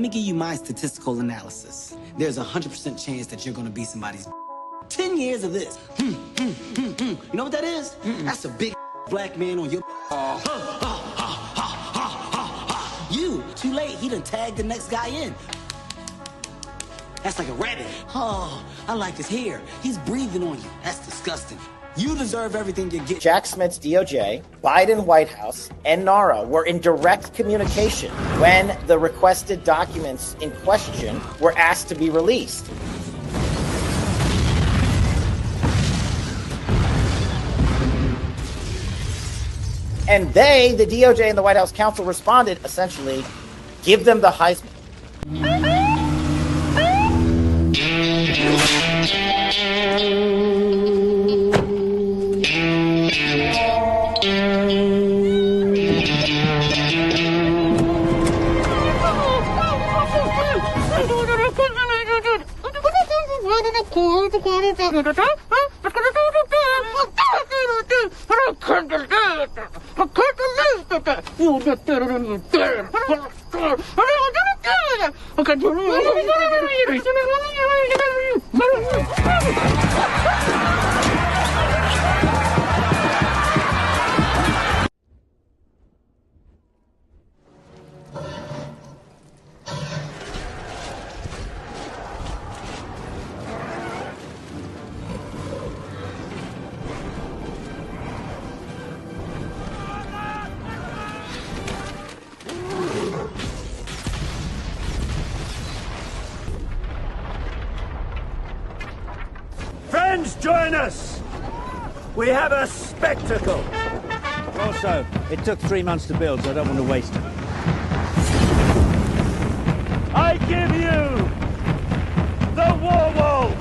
me give you my statistical analysis. There's a 100% chance that you're gonna be somebody's 10 years of this. You know what that is? That's a big black man on your You, too late, he done tagged the next guy in. That's like a rabbit. Oh, I like his hair. He's breathing on you. That's disgusting. You deserve everything you get. Jack Smith's DOJ, Biden White House, and NARA were in direct communication when the requested documents in question were asked to be released. And they, the DOJ and the White House counsel, responded essentially, give them the Heisman. Friends, join us! We have a spectacle! Also, it took 3 months to build, so I don't want to waste it. I give you the War Wolf!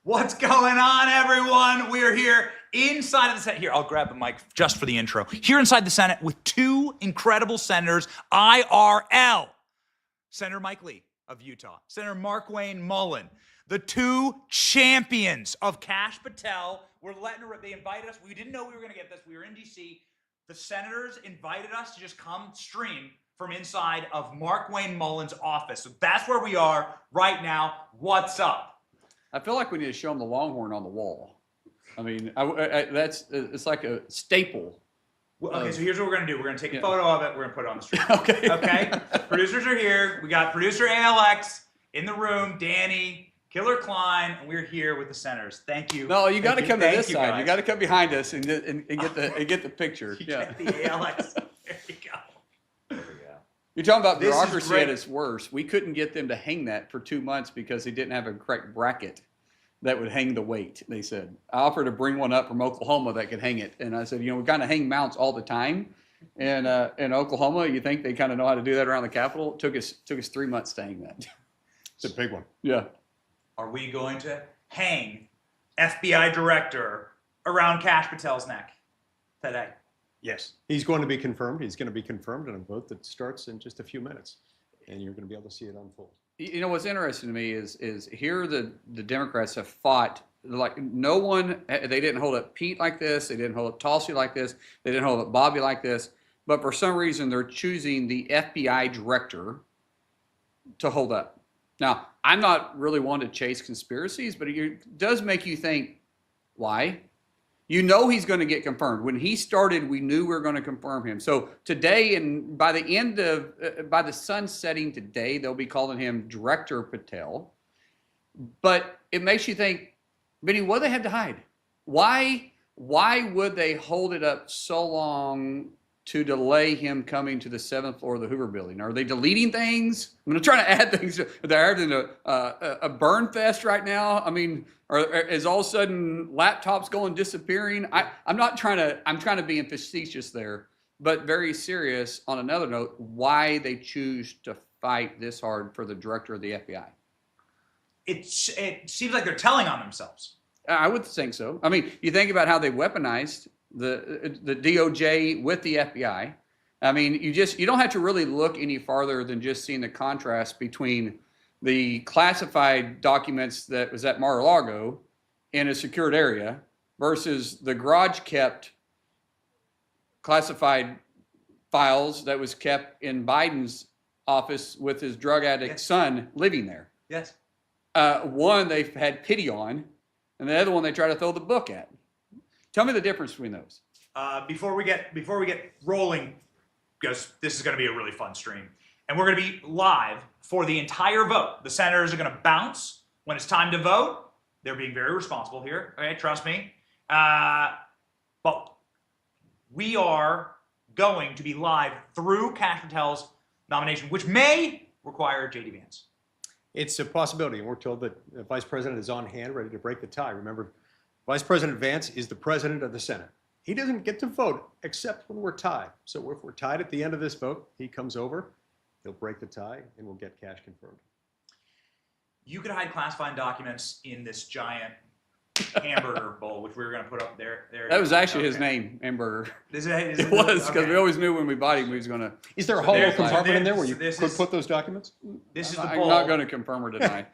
What's going on, everyone? We are here inside of the Senate. Here, I'll grab the mic just for the intro. Here inside the Senate with two incredible senators, IRL. Senator Mike Lee of Utah, Senator Markwayne Mullin, the two champions of Kash Patel. They invited us. We didn't know we were going to get this. We were in D.C. The senators invited us to just come stream from inside of Markwayne Mullin's office. So that's where we are right now. What's up? I feel like we need to show them the Longhorn on the wall. I mean, it's like a staple. Okay, so here's what we're going to do. We're going to take a photo of it. We're going to put it on the screen. Okay. Okay? Producers are here. We got producer ALX in the room, Danny, Killer Klein, and we're here with the senators. Thank you. No, you got to come to this side. Guys. You got to come behind us and get the picture. Get the ALX. There you go. You're talking about bureaucracy at its worst. We couldn't get them to hang that for 2 months because they didn't have a correct bracket that would hang the weight, they said. I offered to bring one up from Oklahoma that could hang it. And I said, we kind of hang mounts all the time. And in Oklahoma, you think they kind of know how to do that around the Capitol? It took us 3 months to hang that. It's a big one. Yeah. Are we going to hang FBI director around Kash Patel's neck today? Yes. He's going to be confirmed. He's going to be confirmed in a vote that starts in just a few minutes. And you're going to be able to see it unfold. You know, what's interesting to me is here the Democrats have fought like no one. They didn't hold up Pete like this. They didn't hold up Tulsi like this. They didn't hold up Bobby like this. But for some reason, they're choosing the FBI director to hold up. Now, I'm not really one to chase conspiracies, but it does make you think, why? You know he's going to get confirmed. When he started, we knew we were going to confirm him. So today, and by the sun setting today, they'll be calling him Director Patel. But it makes you think, Benny, what do they have to hide? Why would they hold it up so long to delay him coming to the 7th floor of the Hoover Building? Are they deleting things? I'm going to try to add things. They're having a burn fest right now. I mean, is all of a sudden laptops disappearing? I'm trying to be facetious there, but very serious on another note, why they choose to fight this hard for the director of the FBI. It seems like they're telling on themselves. I would think so. I mean, you think about how they weaponized the DOJ with the FBI. I mean, you don't have to really look any farther than just seeing the contrast between the classified documents that was at Mar-a-Lago in a secured area versus the garage kept classified files that was kept in Biden's office with his drug addict son living there. Yes. One they've had pity on, and the other one they try to throw the book at. Tell me the difference between those. Before we get rolling, because this is going to be a really fun stream, and we're going to be live for the entire vote. The senators are going to bounce when it's time to vote. They're being very responsible here. Okay, trust me. But we are going to be live through Kash Patel's nomination, which may require J.D. Vance. It's a possibility, and we're told that the Vice President is on hand, ready to break the tie. Remember, Vice President Vance is the President of the Senate. He doesn't get to vote except when we're tied. So if we're tied at the end of this vote, he comes over, he'll break the tie, and we'll get Kash confirmed. You could hide classified documents in this giant hamburger bowl, which we were going to put up there. That was actually his name, Hamburger. It was, because we always knew when we bought him, we was going to. Is there a hollow compartment in there where you could put those documents? This is the bowl. I'm not going to confirm or deny.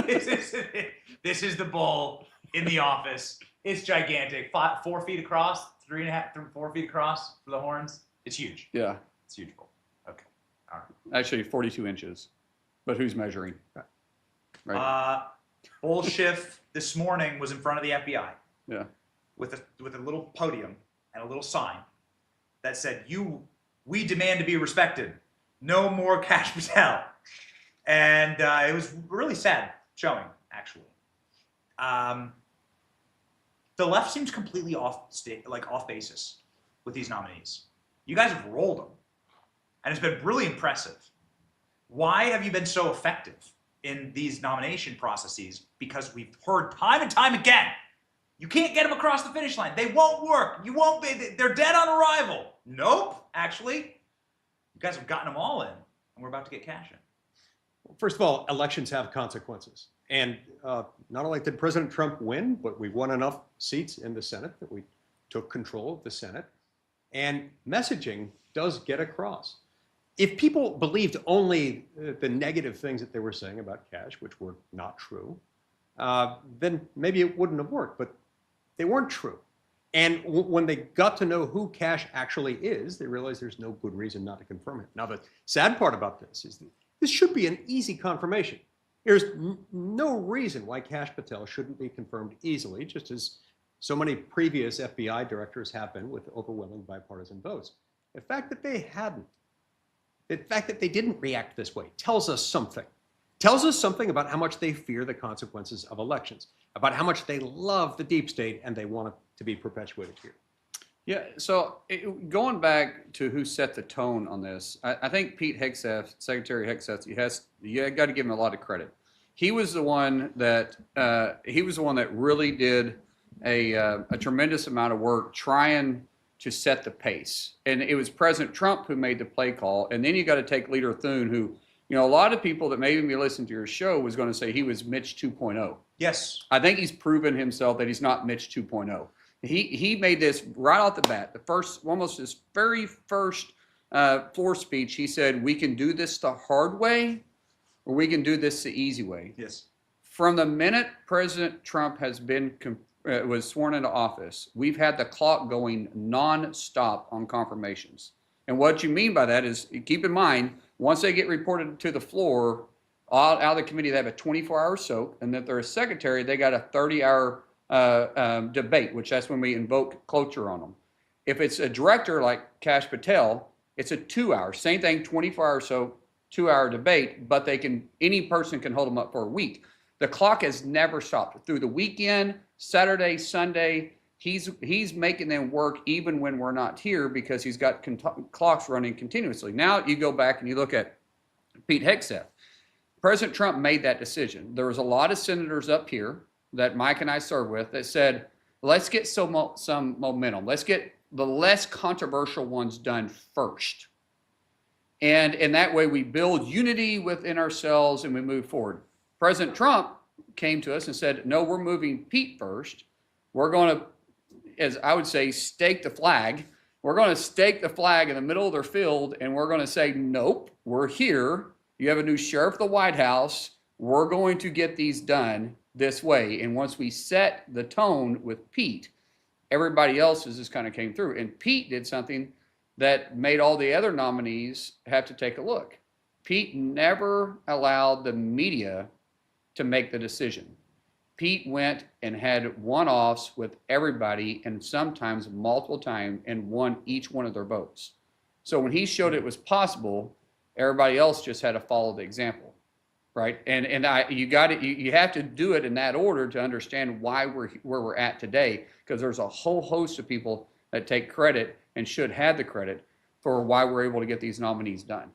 This is the bowl in the office. It's gigantic, 4 feet across, 3.5, 4 feet across for the horns. It's huge. Yeah. It's a huge bowl. Okay. All right. Actually, 42 inches. But who's measuring? Right. Bull Schiff this morning was in front of the FBI. Yeah. With a little podium and a little sign that said, we demand to be respected. No more Kash Patel. And it was really sad showing, actually. The left seems completely off basis with these nominees. You guys have rolled them, and it's been really impressive. Why have you been so effective in these nomination processes? Because we've heard time and time again, you can't get them across the finish line. They won't work. You won't be. They're dead on arrival. Nope. Actually, you guys have gotten them all in, and we're about to get Kash in. First of all, elections have consequences. And not only did President Trump win, but we won enough seats in the Senate that we took control of the Senate. And messaging does get across. If people believed only the negative things that they were saying about Kash, which were not true, then maybe it wouldn't have worked. But they weren't true. And when they got to know who Kash actually is, they realized there's no good reason not to confirm him. Now, the sad part about this is that this should be an easy confirmation. There's no reason why Kash Patel shouldn't be confirmed easily, just as so many previous FBI directors have been with overwhelming bipartisan votes. The fact that they hadn't, the fact that they didn't react this way tells us something. Tells us something about how much they fear the consequences of elections, about how much they love the deep state and they want it to be perpetuated here. Yeah, so going back to who set the tone on this, I think Pete Hegseth, Secretary Hegseth, you got to give him a lot of credit. He was the one that really did a tremendous amount of work trying to set the pace. And it was President Trump who made the play call. And then you got to take Leader Thune, who, a lot of people that maybe listened to your show was going to say he was Mitch 2.0. Yes. I think he's proven himself that he's not Mitch 2.0. He made this right off the bat. Almost his very first floor speech, he said, we can do this the hard way or we can do this the easy way. Yes. From the minute President Trump has been was sworn into office, we've had the clock going nonstop on confirmations. And what you mean by that is, keep in mind, once they get reported to the floor, out of the committee, they have a 24-hour soak, and if they're a secretary, they got a 30-hour debate, which that's when we invoke cloture on them. If it's a director like Kash Patel, it's a 2-hour, same thing, 24-hour soak, 2-hour debate, but any person can hold them up for a week. The clock has never stopped. Through the weekend, Saturday, Sunday, he's making them work even when we're not here because he's got clocks running continuously. Now you go back and you look at Pete Hegseth. President Trump made that decision. There was a lot of senators up here that Mike and I serve with that said, let's get some momentum. Let's get the less controversial ones done first. And in that way, we build unity within ourselves and we move forward. President Trump came to us and said, no, we're moving Pete first. We're going to, as I would say, stake the flag. We're going to stake the flag in the middle of their field, and we're going to say, nope, we're here. You have a new sheriff of the White House. We're going to get these done this way. And once we set the tone with Pete, everybody else just kind of came through. And Pete did something that made all the other nominees have to take a look. Pete never allowed the media to make the decision. Pete went and had one-offs with everybody, and sometimes multiple times, and won each one of their votes. So when he showed it was possible, everybody else just had to follow the example, right? You have to do it in that order to understand why we're where we're at today, because there's a whole host of people that take credit and should have the credit for why we're able to get these nominees done.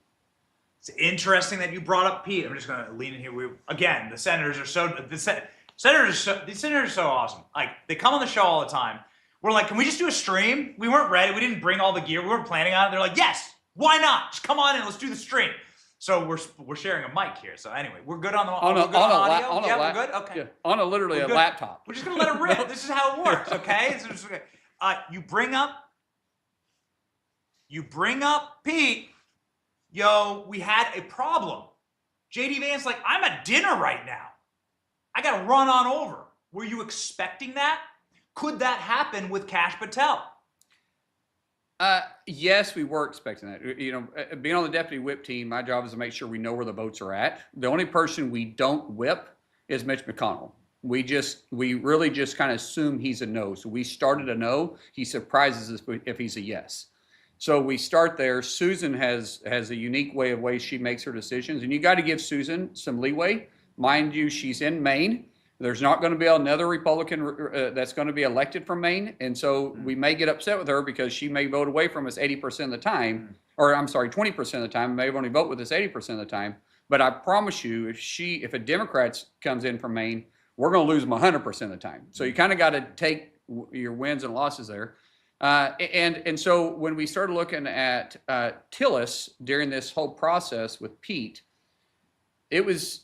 It's interesting that you brought up Pete. I'm just going to lean in here. Again, the senators are so these senators are so awesome. Like, they come on the show all the time. We're like, can we just do a stream? We weren't ready. We didn't bring all the gear. We weren't planning on it. They're like, yes, why not? Just come on in. Let's do the stream. So we're sharing a mic here. So anyway, we're good on the audio. We're good. Okay. Yeah, on a laptop. We're just gonna let it rip. This is how it works. Okay. You bring up Pete. Yo, we had a problem. JD Vance's like, I'm at dinner right now. I got to run on over. Were you expecting that? Could that happen with Kash Patel? Yes, we were expecting that. You know, being on the deputy whip team, my job is to make sure we know where the votes are at. The only person we don't whip is Mitch McConnell. We really just kind of assume he's a no. So we started a no. He surprises us if he's a yes. So we start there. Susan has a unique way she makes her decisions, and you got to give Susan some leeway. Mind you, she's in Maine. There's not going to be another Republican that's going to be elected from Maine, and so we may get upset with her because she may vote away from us 80% of the time, or I'm sorry, 20% of the time. May only vote with us 80% of the time. But I promise you, if a Democrat comes in from Maine, we're going to lose them 100% of the time. So you kind of got to take your wins and losses there. And so when we started looking at Tillis during this whole process with Pete, it was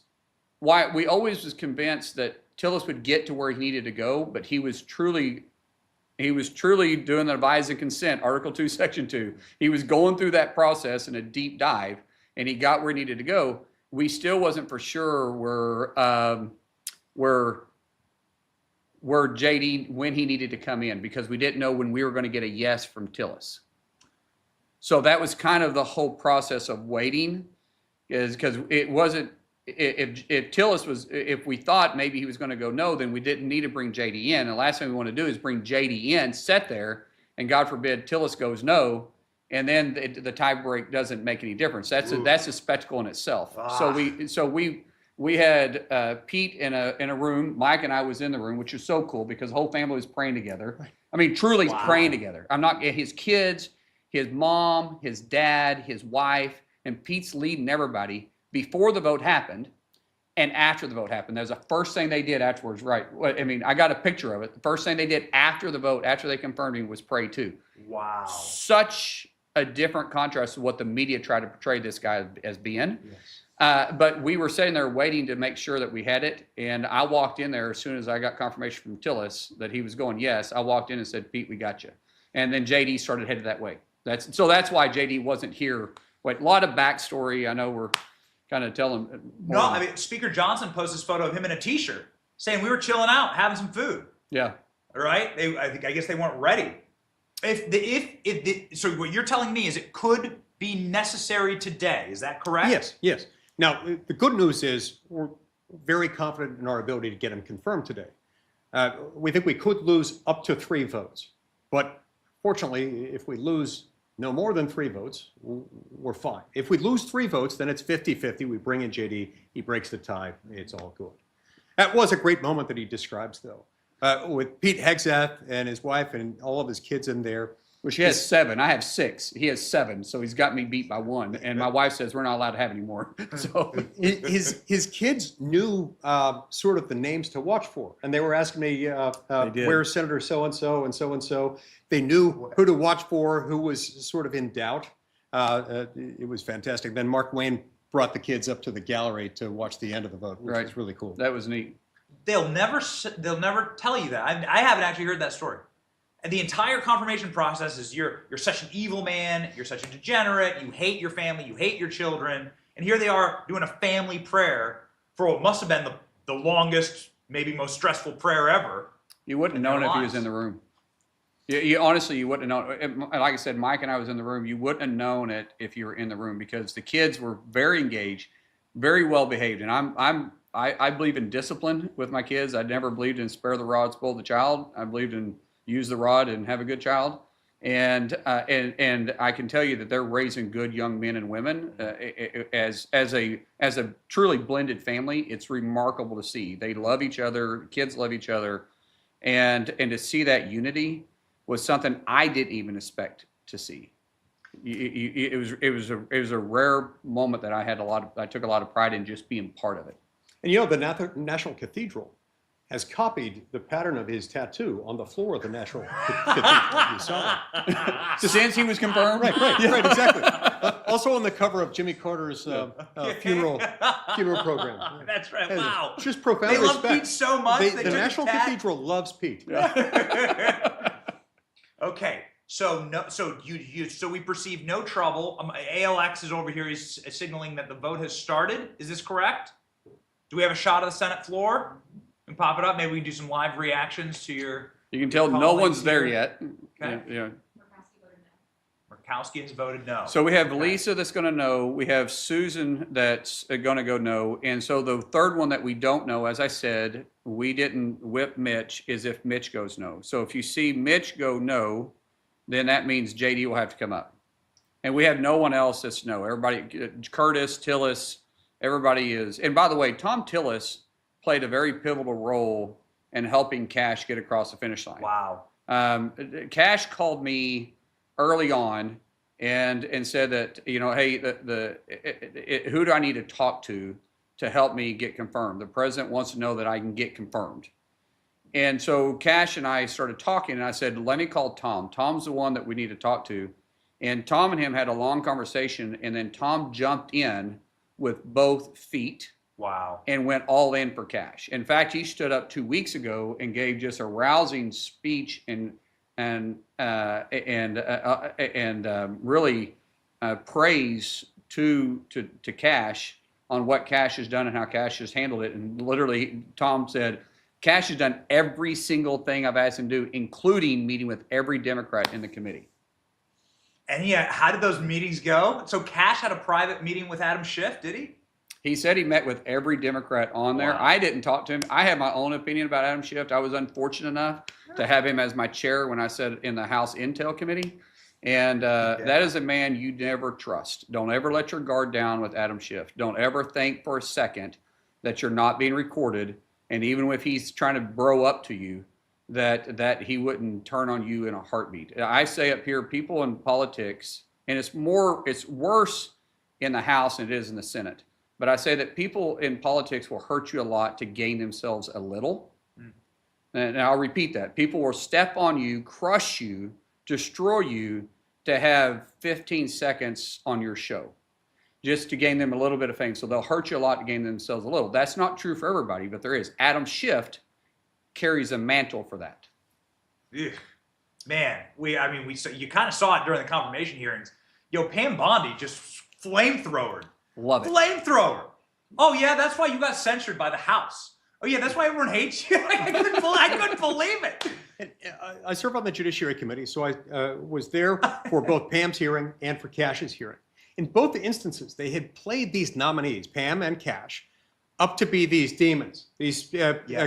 why we always was convinced that Tillis would get to where he needed to go, but he was truly doing the advise and consent, Article 2, Section 2. He was going through that process in a deep dive, and he got where he needed to go. We still wasn't for sure where JD, when he needed to come in, because we didn't know when we were going to get a yes from Tillis. So that was kind of the whole process of waiting, is because it wasn't, if Tillis was, if we thought maybe he was going to go no, then we didn't need to bring JD in. And the last thing we want to do is bring JD in, sit there, and God forbid Tillis goes no, and then the tie break doesn't make any difference. That's a spectacle in itself. We had Pete in a room. Mike and I was in the room, which is so cool because the whole family was praying together. I mean, truly praying together. His kids, his mom, his dad, his wife, and Pete's leading everybody before the vote happened and after the vote happened. There's the first thing they did afterwards, right? I mean, I got a picture of it. The first thing they did after the vote, after they confirmed him, was pray too. Wow. Such a different contrast to what the media tried to portray this guy as being. Yes. But we were sitting there waiting to make sure that we had it. And I walked in there as soon as I got confirmation from Tillis that he was going yes. I walked in and said, Pete, we got you. And then JD started headed that way. That's why JD wasn't here. Wait, a lot of backstory. I know we're kind of telling. No, I mean, Speaker Johnson posted this photo of him in a T-shirt saying we were chilling out, having some food. Yeah. Right? I guess they weren't ready. So what you're telling me is it could be necessary today. Is that correct? Yes. Now, the good news is we're very confident in our ability to get him confirmed today. We think we could lose up to 3 votes. But fortunately, if we lose no more than 3 votes, we're fine. If we lose 3 votes, then it's 50-50. We bring in JD. He breaks the tie. It's all good. That was a great moment that he describes, though, with Pete Hegseth and his wife and all of his kids in there. Which he has 7. I have 6. He has 7, so he's got me beat by 1. And my wife says we're not allowed to have any more. So his kids knew sort of the names to watch for, and they were asking me where's Senator so and so and so and so. They knew who to watch for, who was sort of in doubt. It was fantastic. Then Mark Wayne brought the kids up to the gallery to watch the end of the vote, which was really cool. That was neat. they'll never tell you that. I haven't actually heard that story. And the entire confirmation process is you're such an evil man, you're such a degenerate, you hate your family, you hate your children, and here they are doing a family prayer for what must have been the longest, maybe most stressful prayer ever. You wouldn't have known if he was in the room. You honestly, you wouldn't have known. Like I said, Mike and I was in the room. You wouldn't have known it if you were in the room because the kids were very engaged, very well behaved. And I believe in discipline with my kids. I never believed in spare the rod, spoil the child. I believed in use the rod and have a good child. And I can tell you that they're raising good young men and women as a truly blended family. It's remarkable to see. They love each other. Kids love each other, and to see that unity was something I didn't even expect to see. It was a rare moment that I took a lot of pride in just being part of it. And you know, the National Cathedral has copied the pattern of his tattoo on the floor of the National Cathedral. You saw it. Since he was confirmed? Right, exactly. Also on the cover of Jimmy Carter's funeral program. That's right. Wow. It's just profound They respect. love Pete so much. The National Cathedral loves Pete. Okay. So we perceive no trouble. ALX is over here. He's signaling that the vote has started. Is this correct? Do we have a shot of the Senate floor? And pop it up. Maybe we can do some live reactions to your. You can tell no one's there yet. Okay. Yeah. Murkowski has voted no. So we have Lisa that's going to no. We have Susan that's going to go no. And so the third one that we don't know, as I said, we didn't whip Mitch, is if Mitch goes no. So if you see Mitch go no, then that means JD will have to come up. And we have no one else that's no. Everybody, Curtis, Tillis, everybody is. And by the way, Tom Tillis played a very pivotal role in helping Kash get across the finish line. Wow. Kash called me early on and said that, you know, hey, who do I need to talk to help me get confirmed? The president wants to know that I can get confirmed. And so Kash and I started talking, and I said, let me call Tom. Tom's the one that we need to talk to. And Tom and him had a long conversation, and then Tom jumped in with both feet. Wow. And went all in for Kash. In fact, he stood up 2 weeks ago and gave just a rousing speech and really praise to Kash on what Kash has done and how Kash has handled it. And literally, Tom said, Kash has done every single thing I've asked him to do, including meeting with every Democrat in the committee. And yeah, how did those meetings go? So Kash had a private meeting with Adam Schiff, did he? He said he met with every Democrat on there. Wow. I didn't talk to him. I have my own opinion about Adam Schiff. I was unfortunate enough to have him as my chair when I said in the House Intel Committee. And that is a man you never trust. Don't ever let your guard down with Adam Schiff. Don't ever think for a second that you're not being recorded. And even if he's trying to bro up to you, that he wouldn't turn on you in a heartbeat. I say up here, people in politics, and it's worse in the House than it is in the Senate. But I say that people in politics will hurt you a lot to gain themselves a little. And I'll repeat that. People will step on you, crush you, destroy you to have 15 seconds on your show, just to gain them a little bit of fame. So they'll hurt you a lot to gain themselves a little. That's not true for everybody, but there is. Adam Schiff carries a mantle for that. Ugh. Man, you kind of saw it during the confirmation hearings. Yo, Pam Bondi just flamethrowered. Love it. Flamethrower. Oh yeah, that's why you got censured by the House. Oh yeah, that's why everyone hates you. I couldn't believe it. I serve on the Judiciary Committee, so I was there for both Pam's hearing and for Kash's hearing. In both instances, they had played these nominees, Pam and Kash, up to be these demons, these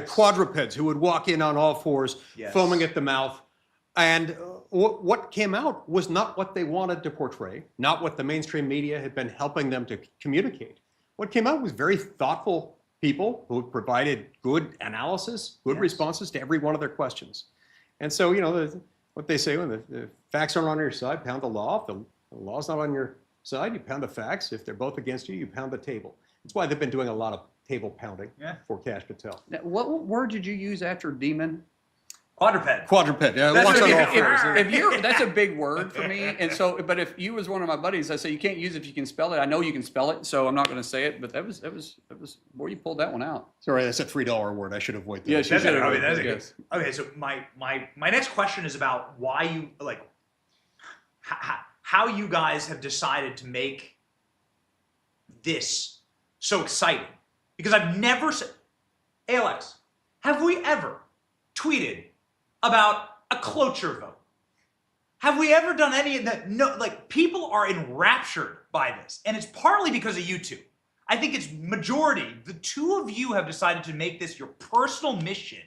quadrupeds who would walk in on all fours, foaming at the mouth. And what came out was not what they wanted to portray, not what the mainstream media had been helping them to communicate. What came out was very thoughtful people who provided good analysis, good responses to every one of their questions. And so, you know, what they say, when the facts aren't on your side, pound the law. If the law's not on your side, you pound the facts. If they're both against you, you pound the table. That's why they've been doing a lot of table pounding for Kash Patel. Now, what word did you use after demon? Quadruped. Quadruped. Yeah, That's walks what on it all is. fours. If you're, that's a big word for me. And so, but if you was one of my buddies, I say you can't use it if you can spell it. I know you can spell it, so I'm not going to say it. But that was, boy, you pulled that one out. Sorry, that's a $3 word. I should have waited. Yes, you That's should it. have. Okay, that's a good. Yes. Okay, so my next question is about why you like how you guys have decided to make this so exciting, because I've never said, Alex, have we ever tweeted about a cloture vote? Have we ever done any of that? No, like people are enraptured by this, and it's partly because of you two. I think it's majority. The two of you have decided to make this your personal mission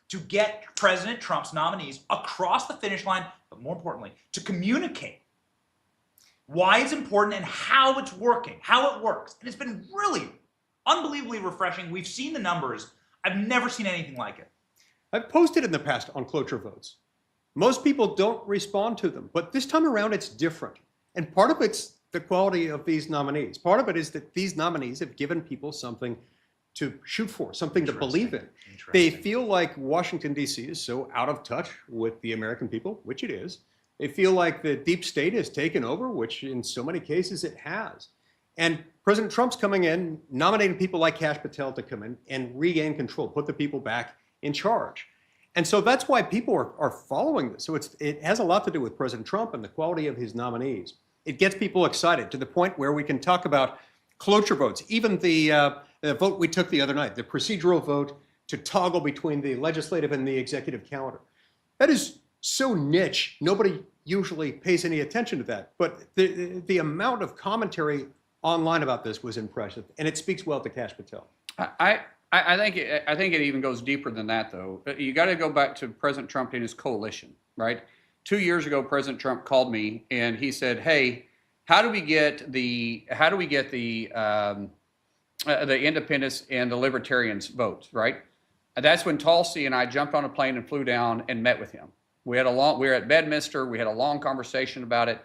to get President Trump's nominees across the finish line, but more importantly, to communicate why it's important and how it's working, how it works. And it's been really unbelievably refreshing. We've seen the numbers. I've never seen anything like it. I've posted in the past on cloture votes. Most people don't respond to them, but this time around it's different. And part of it's the quality of these nominees. Part of it is that these nominees have given people something to shoot for, something to believe in. They feel like Washington, D.C. is so out of touch with the American people, which it is. They feel like the deep state has taken over, which in so many cases it has. And President Trump's coming in, nominating people like Kash Patel to come in and regain control, put the people back in charge. And so that's why people are following this. So it has a lot to do with President Trump and the quality of his nominees. It gets people excited to the point where we can talk about cloture votes, even the vote we took the other night, the procedural vote to toggle between the legislative and the executive calendar. That is so niche, nobody usually pays any attention to that. But the amount of commentary online about this was impressive, and it speaks well to Kash Patel. I think it even goes deeper than that, though. You got to go back to President Trump and his coalition, right? 2 years ago, President Trump called me and he said, "Hey, how do we get the independents and the libertarians votes?" Right? And that's when Tulsi and I jumped on a plane and flew down and met with him. We were at Bedminster. We had a long conversation about it.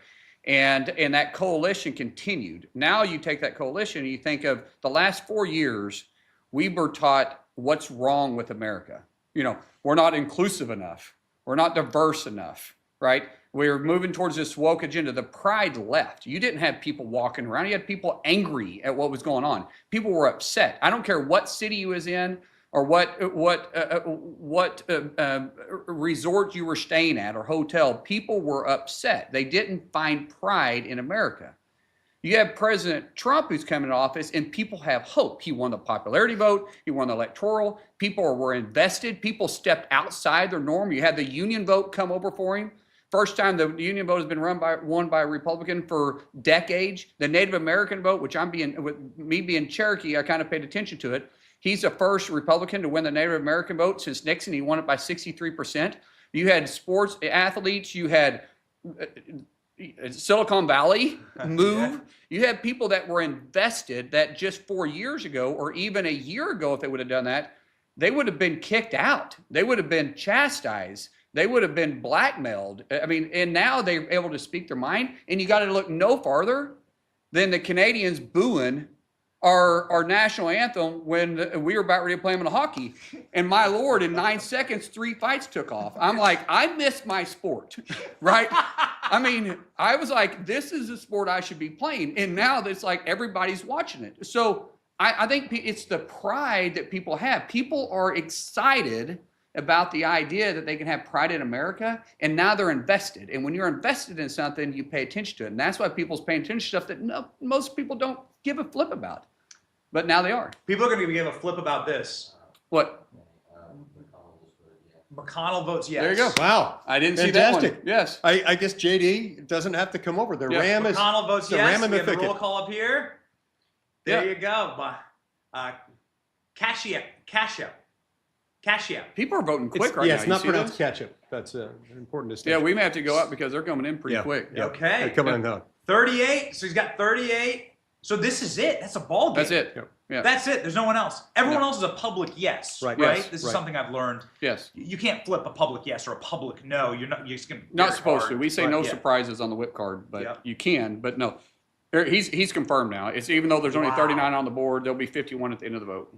And that coalition continued. Now you take that coalition and you think of the last 4 years, we were taught what's wrong with America. You know, we're not inclusive enough. We're not diverse enough, right? We're moving towards this woke agenda. The pride left. You didn't have people walking around. You had people angry at what was going on. People were upset. I don't care what city you was in or what resort you were staying at or hotel. People were upset. They didn't find pride in America. You have President Trump who's coming to office, and people have hope. He won the popularity vote. He won the electoral. People were invested. People stepped outside their norm. You had the union vote come over for him. First time the union vote has been won by a Republican for decades. The Native American vote, which with me being Cherokee, I kind of paid attention to it. He's the first Republican to win the Native American vote since Nixon. He won it by 63%. You had sports athletes. You had Silicon Valley move. Yeah. You had people that were invested that just 4 years ago, or even a year ago, if they would have done that, they would have been kicked out. They would have been chastised. They would have been blackmailed. I mean, and now they're able to speak their mind. And you got to look no farther than the Canadians booing our national anthem when we were about ready to play them in hockey. And my Lord, in 9 seconds, 3 fights took off. I'm like, I missed my sport, right? I mean, I was like, this is the sport I should be playing. And now it's like everybody's watching it. So I think it's the pride that people have. People are excited about the idea that they can have pride in America, and now they're invested. And when you're invested in something, you pay attention to it. And that's why people's paying attention to stuff that most people don't give a flip about. But now they are. People are going to give a flip about this. What? McConnell votes yes. There you go. Wow. I didn't Fantastic. see that one. Yes. I guess JD doesn't have to come over. The ram is McConnell votes the yes. ram in We the have a thicket. roll call up here. There you go. Kash. People are voting quick right now. Yeah, it's You not see pronounced this? ketchup. That's an important Yeah, distinction. we may have to go up because they're coming in pretty quick. Yeah. Okay. They're coming in hot. 38. So he's got 38. So this is it. That's a ball game. That's it. Yep. Yeah. That's it. There's no one else. Everyone else is a public yes. Right. Right. Yes. This is Right. something I've learned. Yes. You can't flip a public yes or a public no. You're just gonna. Not supposed to. We say no Yeah. surprises on the whip card, but Yep. you can. But no, he's confirmed now. It's even though there's only 39 on the board, there'll be 51 at the end of the vote.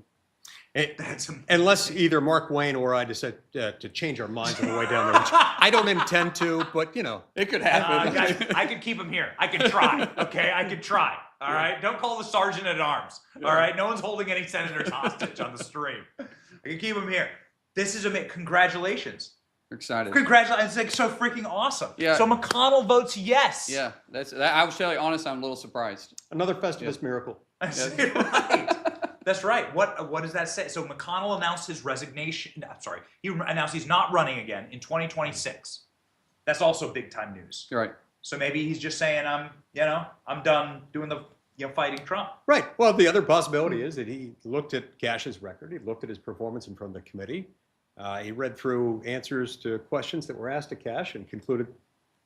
Unless either Mark Wayne or I decide to change our minds on the way down there. Which I don't intend to, but it could happen. Guys, I could keep him here. I could try. Okay, I could try. All right, don't call the sergeant at arms. All right, no one's holding any senators hostage on the stream. I can keep him here. This is amazing. Congratulations. Excited. Congratulations. It's like so freaking awesome. Yeah. So McConnell votes yes. Yeah, I was telling you honest, I'm a little surprised. Another Festivus miracle. Right. That's right. What does that say? So McConnell announced his resignation. I'm sorry. He announced he's not running again in 2026. That's also big time news. You're right. So maybe he's just saying I'm done doing the fighting Trump. Right. Well, the other possibility is that he looked at Cash's record. He looked at his performance in front of the committee. He read through answers to questions that were asked to Kash and concluded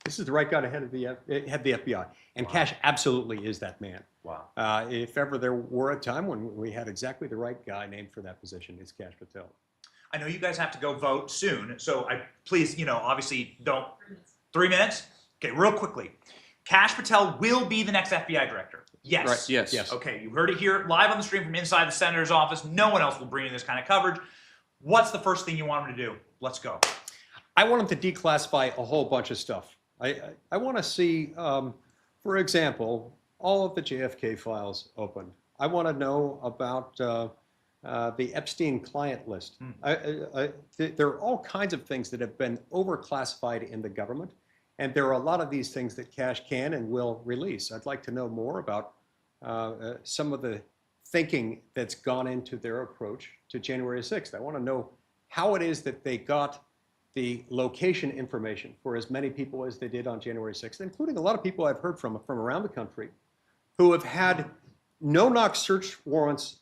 this is the right guy to head the FBI. And wow. Kash absolutely is that man. Wow. If ever there were a time when we had exactly the right guy named for that position, it's Kash Patel. I know you guys have to go vote soon, so please, obviously don't. 3 minutes? Okay, real quickly. Kash Patel will be the next FBI director. Yes. Right. Yes. Okay, you heard it here live on the stream from inside the senator's office. No one else will bring you this kind of coverage. What's the first thing you want him to do? Let's go. I want him to declassify a whole bunch of stuff. I want to see, for example, all of the JFK files opened. I want to know about the Epstein client list. There are all kinds of things that have been overclassified in the government, and there are a lot of these things that Kash can and will release. I'd like to know more about some of the thinking that's gone into their approach to January 6th. I want to know how it is that they got the location information for as many people as they did on January 6th, including a lot of people I've heard from around the country who have had no-knock search warrants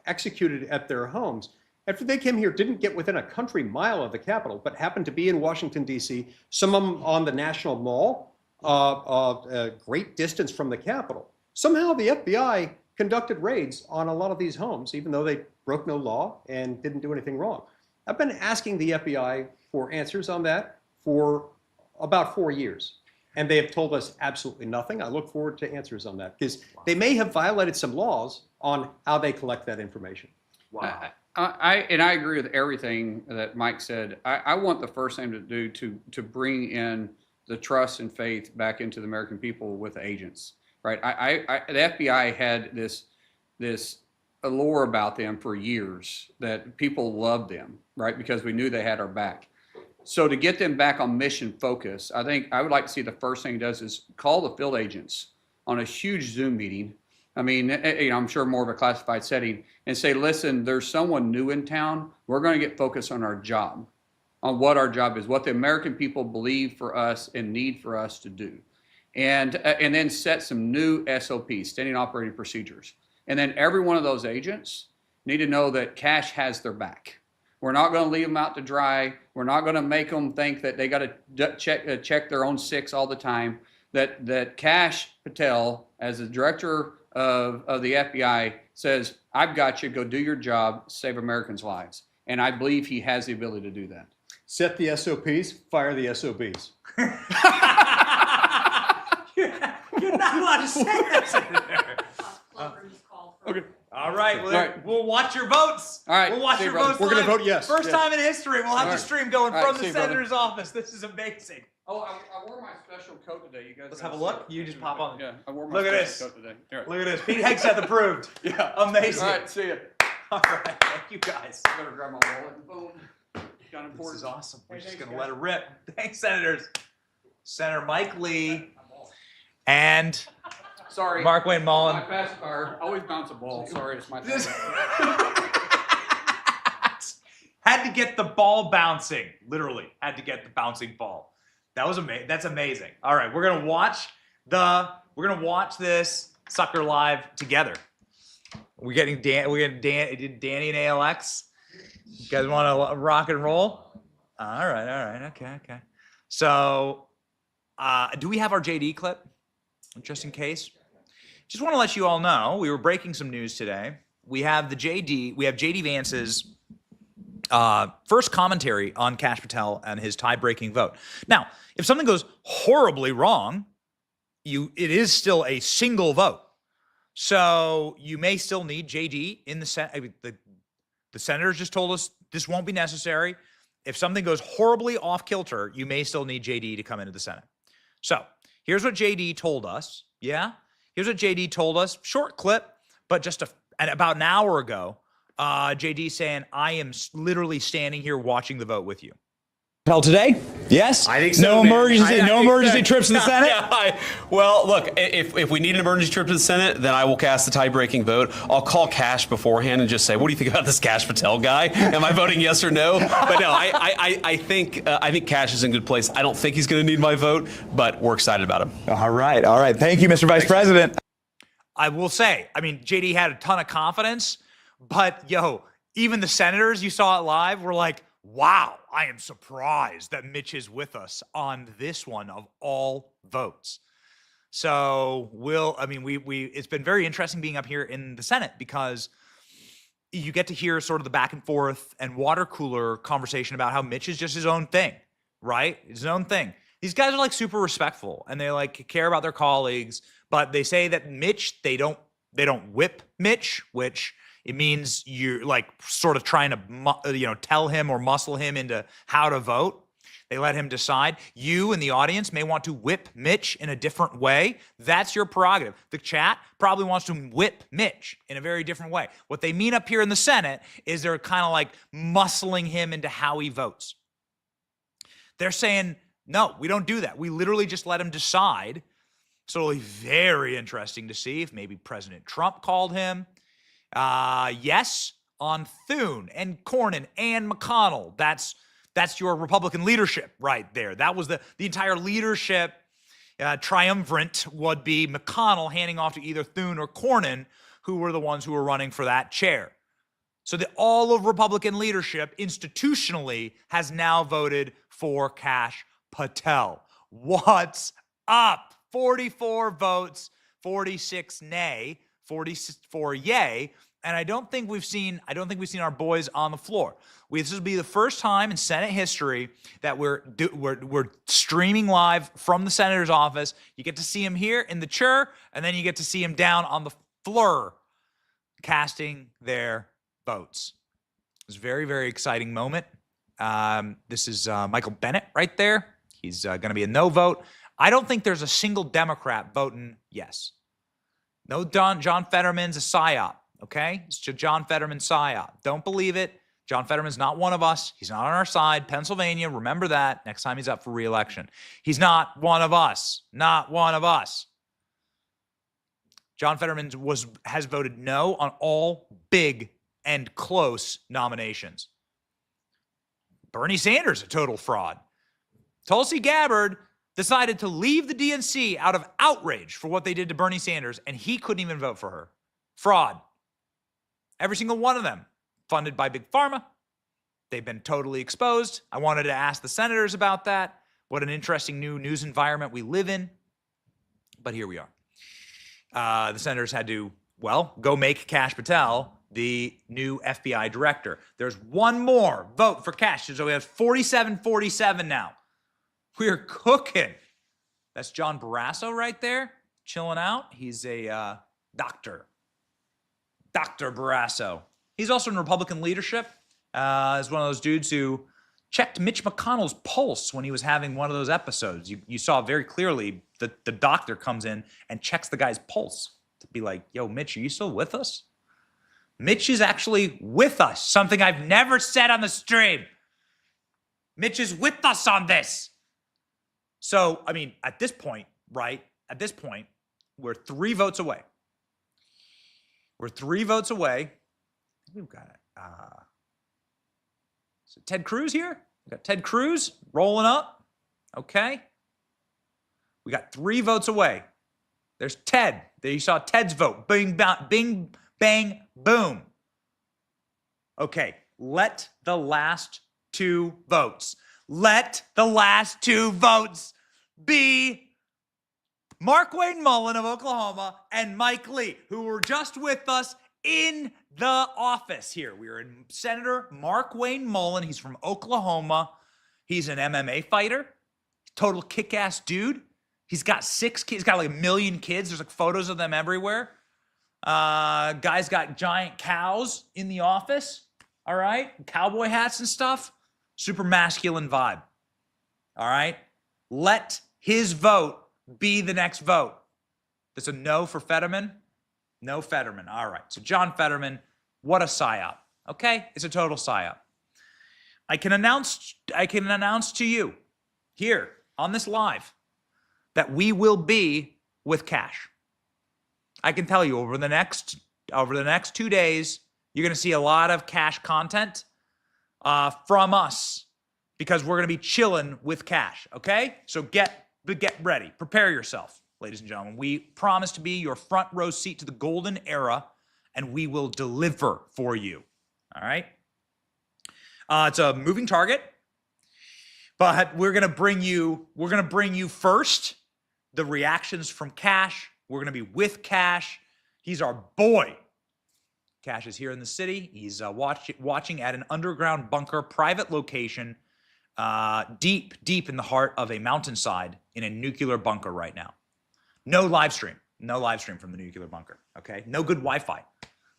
executed at their homes after they came here, didn't get within a country mile of the Capitol, but happened to be in Washington, D.C., some of them on the National Mall, a great distance from the Capitol. Somehow the FBI conducted raids on a lot of these homes, even though they broke no law and didn't do anything wrong. I've been asking the FBI for answers on that for about 4 years, and they have told us absolutely nothing. I look forward to answers on that, because they may have violated some laws on how they collect that information. Wow. I agree with everything that Mike said. I want the first thing to do to bring in the trust and faith back into the American people with the agents, right? The FBI had this allure about them for years that people loved them, right? Because we knew they had our back. So to get them back on mission focus, I think I would like to see the first thing he does is call the field agents on a huge Zoom meeting. I mean, I'm sure more of a classified setting, and say, listen, there's someone new in town. We're going to get focused on our job, on what our job is, what the American people believe for us and need for us to do. And then set some new SOPs, standing operating procedures. And then every one of those agents need to know that Kash has their back. We're not going to leave them out to dry. We're not going to make them think that they got to check their own six all the time. That Kash Patel, as the director of the FBI, says, I've got you, go do your job, save Americans' lives. And I believe he has the ability to do that. Set the SOPs, fire the SOBs. You're not allowed to say that. Okay. All right, we'll watch your votes. All right, we'll watch your votes. We're going to vote yes. First time in history, we'll have the stream going from the senator's brother. office. This is amazing. Oh, I wore my special coat today. You guys. Let's have a look. You just pop on. Yeah, I wore my special coat today. Right. Look at this. Pete Hegseth approved. Yeah. Amazing. All right, see you. All right, thank you guys. I better grab my wallet and boom. Got important. This is awesome. We're just going to let it rip. Thanks, senators. Senator Mike Lee and Sorry. Mark Wayne Mullen. My pacifier. I always bounce a ball. Sorry, it's my fault. Had to get the ball bouncing. Literally, had to get the bouncing ball. That was amazing. That's amazing. All right, we're gonna watch this sucker live together. We're getting Danny and ALX. You guys want to rock and roll? All right. Okay. So, do we have our JD clip? Just in case. Just want to let you all know, we were breaking some news today. We have JD Vance's first commentary on Kash Patel and his tie-breaking vote. Now, if something goes horribly wrong, it is still a single vote. So you may still need JD in the The senators just told us this won't be necessary. If something goes horribly off kilter, you may still need JD to come into the Senate. So here's what JD told us. Yeah, here's what JD told us. Short clip, but just about an hour ago, JD saying, I am literally standing here watching the vote with you. Hell today? Yes? I think so. No man. emergency, no emergency trips to the Senate? Well, look, if we need an emergency trip to the Senate, then I will cast the tie-breaking vote. I'll call Kash beforehand and just say, what do you think about this Kash Patel guy? Am I voting yes or no? But no, I think Kash is in good place. I don't think he's going to need my vote, but we're excited about him. All right. Thank you, Mr. Vice President. I will say, I mean, JD had a ton of confidence, but even the senators, you saw it live, were like, wow, I am surprised that Mitch is with us on this one of all votes. So it's been very interesting being up here in the Senate because you get to hear sort of the back and forth and water cooler conversation about how Mitch is just his own thing, right? His own thing. These guys are like super respectful and they like care about their colleagues, but they say that Mitch, they don't whip Mitch, which it means you're like sort of trying to, tell him or muscle him into how to vote. They let him decide. You in the audience may want to whip Mitch in a different way. That's your prerogative. The chat probably wants to whip Mitch in a very different way. What they mean up here in the Senate is they're kind of like muscling him into how he votes. They're saying, no, we don't do that. We literally just let him decide. So it'll be very interesting to see if maybe President Trump called him. Yes, on Thune and Cornyn and McConnell. That's your Republican leadership right there. That was the entire leadership triumvirate would be McConnell handing off to either Thune or Cornyn, who were the ones who were running for that chair. So that all of Republican leadership institutionally has now voted for Kash Patel. What's up? 44 votes, 46 nay, 44 yay, and I don't think we've seen our boys on the floor. This will be the first time in Senate history that we're streaming live from the senator's office. You get to see him here in the chair, and then you get to see him down on the floor casting their votes. It's a very, very exciting moment. This is Michael Bennet right there. He's going to be a no vote. I don't think there's a single Democrat voting yes. No, John Fetterman's a psyop, okay? It's John Fetterman psyop. Don't believe it. John Fetterman's not one of us. He's not on our side. Pennsylvania, remember that next time he's up for re-election. He's not one of us. Not one of us. John Fetterman has voted no on all big and close nominations. Bernie Sanders, a total fraud. Tulsi Gabbard decided to leave the DNC out of outrage for what they did to Bernie Sanders, and he couldn't even vote for her. Fraud. Every single one of them funded by Big Pharma. They've been totally exposed. I wanted to ask the senators about that. What an interesting new news environment we live in. But here we are. The senators had to, go make Kash Patel the new FBI director. There's one more vote for Kash. So we have 47-47 now. We're cooking. That's John Barrasso right there, chilling out. He's a doctor. Dr. Barrasso. He's also in Republican leadership. He's one of those dudes who checked Mitch McConnell's pulse when he was having one of those episodes. You saw very clearly that the doctor comes in and checks the guy's pulse to be like, yo, Mitch, are you still with us? Mitch is actually with us, something I've never said on the stream. Mitch is with us on this. So, I mean, at this point, right? At this point, we're 3 votes away. We're 3 votes away. We've got so Ted Cruz here. We got Ted Cruz rolling up. Okay. We got 3 votes away. There's Ted. There you saw Ted's vote. Bing, bing, bang, boom. Okay. Let the last 2 votes. Let the last 2 votes be Mark Wayne Mullen of Oklahoma and Mike Lee, who were just with us in the office here. We are in Senator Mark Wayne Mullen. He's from Oklahoma. He's an MMA fighter, total kick-ass dude. He's got 6 kids. He's got like 1 million kids. There's like photos of them everywhere. Guy's got giant cows in the office. all right? Cowboy hats and stuff. Super masculine vibe, all right? Let his vote be the next vote. There's a no for Fetterman. No Fetterman. All right. So John Fetterman, what a psyop. Okay? It's a total psyop. I can announce to you here on this live that we will be with Kash. I can tell you over the next 2 days, you're going to see a lot of Kash content from us because we're going to be chilling with Kash. Okay? So get ready. Prepare yourself, ladies and gentlemen. We promise to be your front row seat to the golden era, and we will deliver for you. All right? It's a moving target, but we're gonna bring you first the reactions from Kash. We're gonna be with Kash. He's our boy. Kash is here in the city. He's watching at an underground bunker, private location, deep in the heart of a mountainside in a nuclear bunker right now. No live stream from the nuclear bunker. Okay, no good Wi-Fi.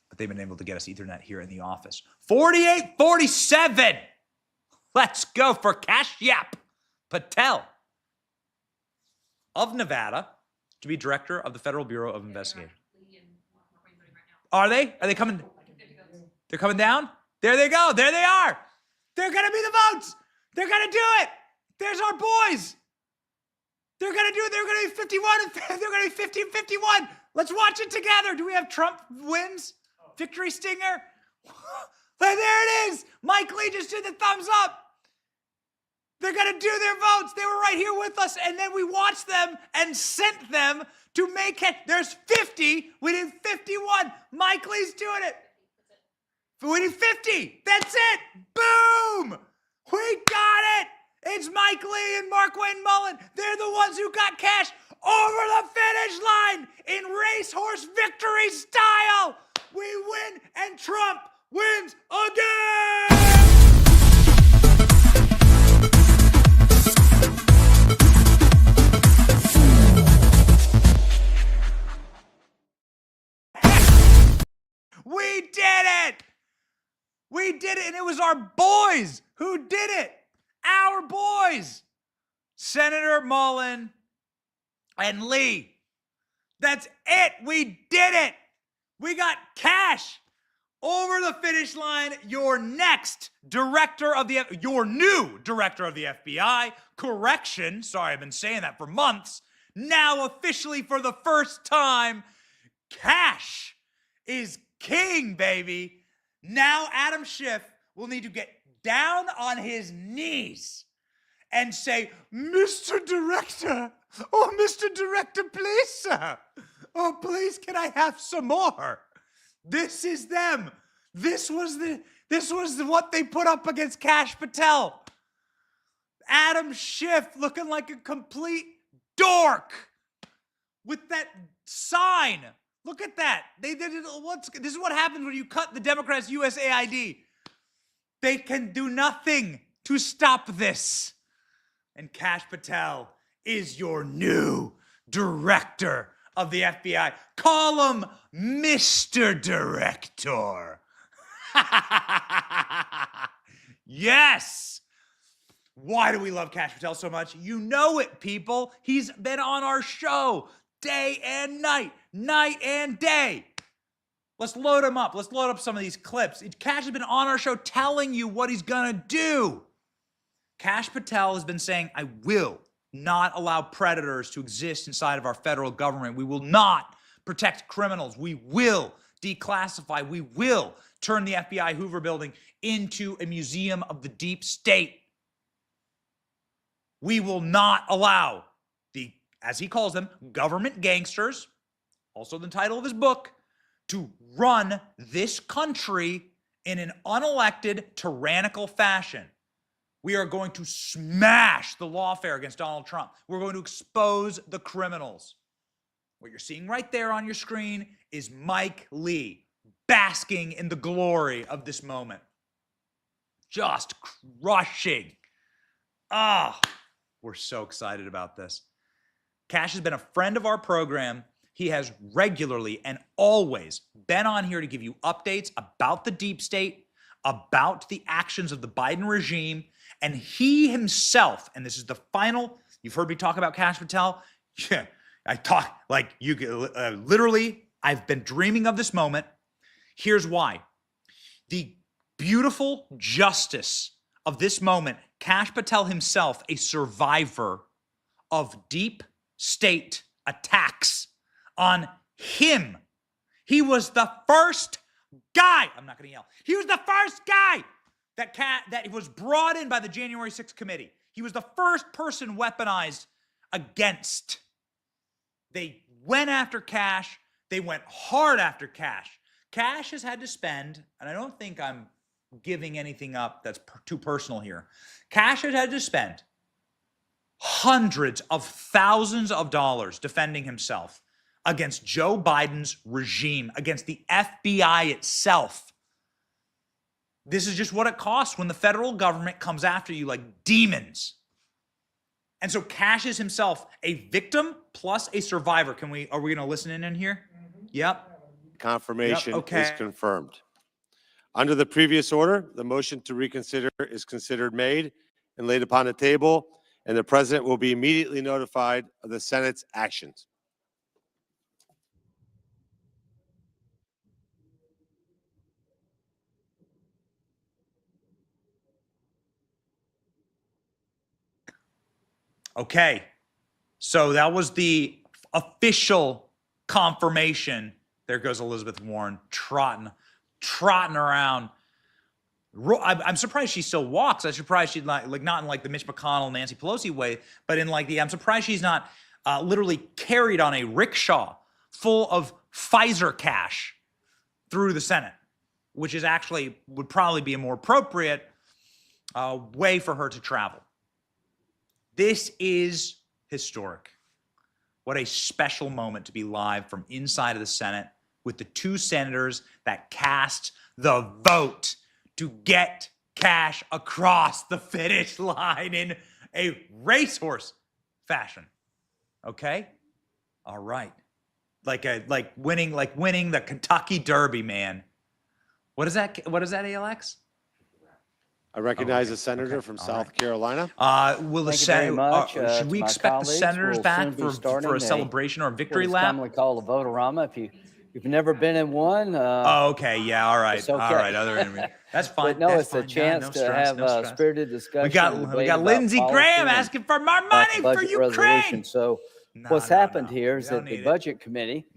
But they've been able to get us Ethernet here in the office. 4847. Let's go for Kash Patel of Nevada to be director of the Federal Bureau of Investigation. Are they? Are they coming? They're coming down? There they go. There they are. They're going to be the votes. They're going to do it. There's our boys. They're going to do it. They're going to be 51 and they're going to be 50 and 51. Let's watch it together. Do we have Trump wins? Victory stinger? There it is. Mike Lee just did the thumbs up. They're going to do their votes. They were right here with us, and then we watched them and sent them to make it. There's 50. We need 51. Mike Lee's doing it. We need 50. That's it. Boom. We got it. It's Mike Lee and Mark Wayne Mullen. They're the ones who got Kash over the finish line in racehorse victory style. We win, and Trump wins again! We did it! We did it, and it was our boys who did it. Our boys. Senator Mullen and Lee. That's it. We did it. We got Kash over the finish line. Your next director of your new director of the FBI. Correction. Sorry, I've been saying that for months. Now officially for the first time, Kash is king, baby. Now Adam Schiff will need to get down on his knees and say, Mr. Director, oh, Mr. Director, please, sir. Oh, please, can I have some more? This is them. This was what they put up against Kash Patel. Adam Schiff looking like a complete dork with that sign. Look at that. This is what happens when you cut the Democrats' USAID. They can do nothing to stop this. And Kash Patel is your new director of the FBI. Call him Mr. Director. Yes. Why do we love Kash Patel so much? You know it, people. He's been on our show day and night and day. Let's load him up. Let's load up some of these clips. Kash has been on our show telling you what he's going to do. Kash Patel has been saying, I will not allow predators to exist inside of our federal government. We will not protect criminals. We will declassify. We will turn the FBI Hoover building into a museum of the deep state. We will not allow the, as he calls them, government gangsters, also the title of his book, to run this country in an unelected, tyrannical fashion. We are going to smash the lawfare against Donald Trump. We're going to expose the criminals. What you're seeing right there on your screen is Mike Lee basking in the glory of this moment. Just crushing. We're so excited about this. Kash has been a friend of our program. He has regularly and always been on here to give you updates about the deep state, about the actions of the Biden regime. And he himself, and this is the final, you've heard me talk about Kash Patel. Yeah, I talk like you literally, I've been dreaming of this moment. Here's why. The beautiful justice of this moment, Kash Patel himself, a survivor of deep state attacks on him. He was the first guy, I'm not going to yell. He was the first guy that was brought in by the January 6th committee. He was the first person weaponized against. They went after Kash. They went hard after Kash. Kash has had to spend, and I don't think I'm giving anything up that's too personal here. Kash has had to spend hundreds of thousands of dollars defending himself against Joe Biden's regime, against the FBI itself. This is just what it costs when the federal government comes after you like demons. And so Kash is himself a victim plus a survivor. Are we going to listen in here? Mm-hmm. Yep. Confirmation is confirmed. Under the previous order, the motion to reconsider is considered made and laid upon the table, and the president will be immediately notified of the Senate's actions. Okay, so that was the official confirmation. There goes Elizabeth Warren trotting around. I'm surprised she still walks. I'm surprised she's not in like the Mitch McConnell, Nancy Pelosi way, but in like I'm surprised she's not literally carried on a rickshaw full of Pfizer cash through the Senate, which is actually would probably be a more appropriate way for her to travel. This is historic. What a special moment to be live from inside of the Senate with the two senators that cast the vote to get Kash across the finish line in a racehorse fashion. Okay? All right. Like winning the Kentucky Derby, man. What is that, ALX? I recognize a senator from South Carolina. Will the Senate? Should we expect the senators back for a celebration or a victory lap? Commonly called a votorama. If you've never been in one. Okay. Yeah. All right. Okay. All right. Other interview. That's fine. But no, That's it's fine. a chance to have a spirited discussion. We got Lindsey Graham asking for more money for Ukraine. So what's happened here is that the Budget Committee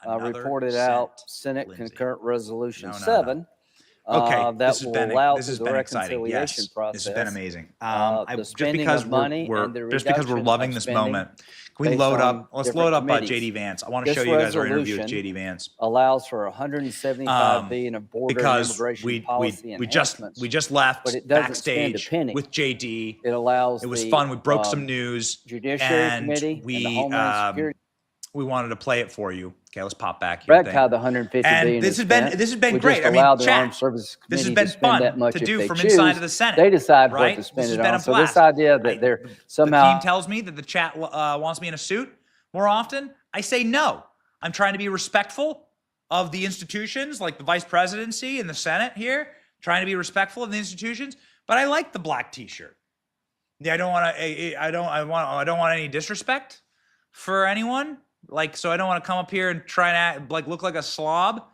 reported out Senate Concurrent Resolution 7. Okay, that will allow for the reconciliation process. This has been amazing. Just because we're loving this moment, can we load up? Let's load up JD Vance. I want to show you guys our interview with JD Vance. Allows for $175 billion of border and immigration policy enhancements. We just left but it doesn't backstage stand a penny. with JD. It allows. It was fun. We broke some news. Judiciary Committee and the Homeland Security. We wanted to play it for you. Okay, let's pop back here. Brad caught the $150 billion. This has been great. I mean, chat. This has been fun to do from inside of the Senate. They decide right? what to spend this it on. So this idea that they're somehow the team tells me that the chat wants me in a suit more often. I say no. I'm trying to be respectful of the institutions, like the vice presidency and the Senate here. Trying to be respectful of the institutions, but I like the black T-shirt. Yeah, I don't want any disrespect for anyone. So I don't want to come up here and try and act, look like a slob.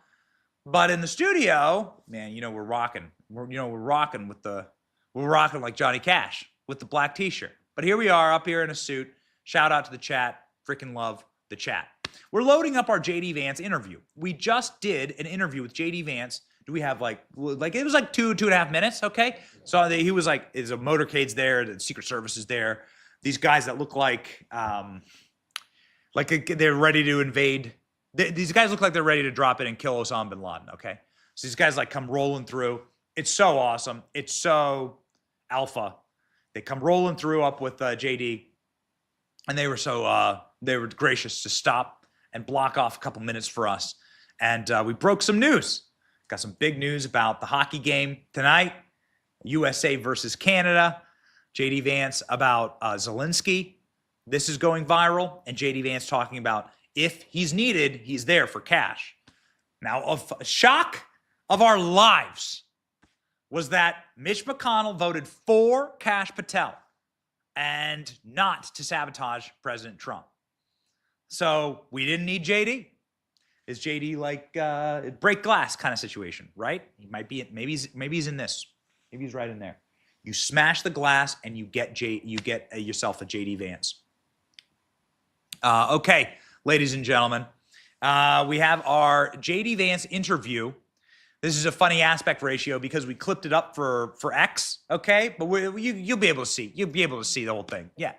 But in the studio, man, we're rocking. We're rocking like Johnny Cash with the black T-shirt. But here we are up here in a suit. Shout out to the chat. Freaking love the chat. We're loading up our JD Vance interview. We just did an interview with JD Vance. Do we have it was like 2.5 minutes? Okay. So he was there's a motorcade's there. The Secret Service is there. These guys that look like they're ready to invade. These guys look like they're ready to drop in and kill Osama bin Laden, okay? So these guys come rolling through. It's so awesome. It's so alpha. They come rolling through up with JD, and they were gracious to stop and block off a couple minutes for us. And we broke some news. Got some big news about the hockey game tonight, USA versus Canada. JD Vance about Zelensky. This is going viral, and JD Vance talking about if he's needed, he's there for Kash. Now, of shock of our lives, was that Mitch McConnell voted for Kash Patel and not to sabotage President Trump. So we didn't need JD. Is JD like a break glass kind of situation, right? He might be. Maybe he's in this. Maybe he's right in there. You smash the glass and you get yourself a JD Vance. Okay, ladies and gentlemen, we have our JD Vance interview. This is a funny aspect ratio because we clipped it up for X. Okay, but you'll be able to see. You'll be able to see the whole thing. Yeah.